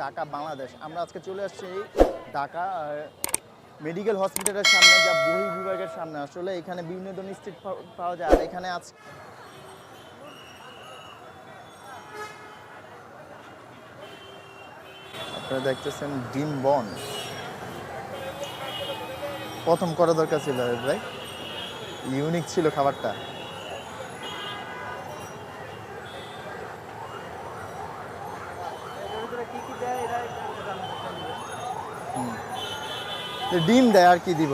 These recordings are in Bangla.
ঢাকা বাংলাদেশ। আমরা আজকে চলে আসছি ঢাকা মেডিকেল হসপিটালের সামনে, যা বহির্বিভাগের সামনে। আসলে এখানে বিভিন্ন ধরনের স্ট্রিট পাওয়া যায়। আর এখানে আজ আপনারা দেখতেছেন ডিম বন। প্রথম করা দরকার ছিল ভাই, ইউনিক ছিল খাবারটা। ডিম দেয় আর কি দিব।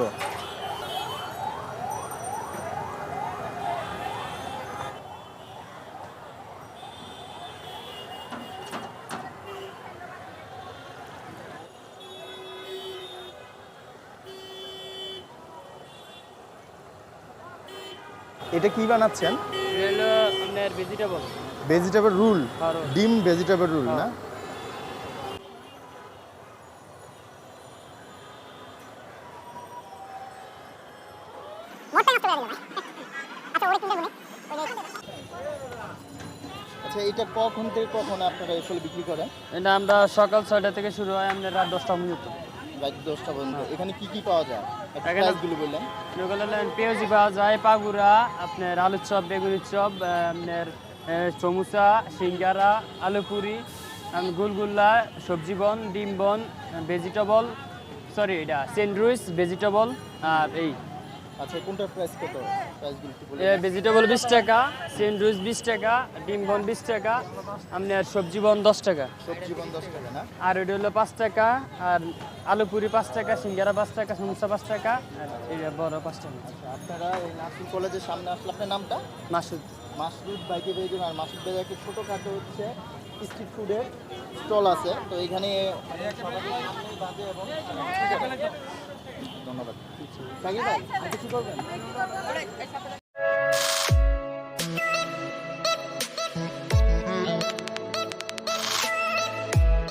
এটা কি বানাচ্ছেন? ভেজিটেবল রুল, ডিম ভেজিটেবল রুল না? আচ্ছা, এটা কখন থেকে কখন আপনারা আসলে বিক্রি করেন? এটা আমরা সকাল 6টা থেকে শুরু হয়, আমাদের রাত 10টা পর্যন্ত। রাত 10টা পর্যন্ত। এখানে কি কি পাওয়া যায়? প্রাইসগুলো বললেন। পেঁয়াজি পাওয়া যায়, পাগুড়া, আপনার আলুর চপ, বেগুনির চপ, আপনার সমুচা, সিঙ্গারা, আলুপুরি, গুলগুল্লা, সবজি বন, ডিম বন, ভেজিটেবল, সরি এটা স্যান্ডউইচ, ভেজিটেবল আর এই। আচ্ছা, কোনটার প্রাইস কত? প্রাইসগুলো একটু বলুন। ভেজিটেবল 20 টাকা, স্যান্ডউইচ 20 টাকা, ডিম বন 20 টাকা, আপনার সবজি বন 10 টাকা। সবজি বন 10 টাকা না? আর এটা হলো 5 টাকা, আর আলুপুরি 5 টাকা, সিঙ্গারা 5 টাকা, সমুচা 5 টাকা, আর এটা বড় 5 টাকা। আচ্ছা, আপনারা এই নাসির কলেজের সামনে আসলে আপনার নামটা? মাসুদ। মাসুদ বাইকে পেয়ে যাবেন। আর মাসুদ ভাইয়ের একটা ছোটোখাটো হচ্ছে স্ট্রিট ফুডের স্টল আছে। তো এখানে সামনেই বাজে এবং ধন্যবাদ। সাকিব ভাই, আর কিছু করবেন?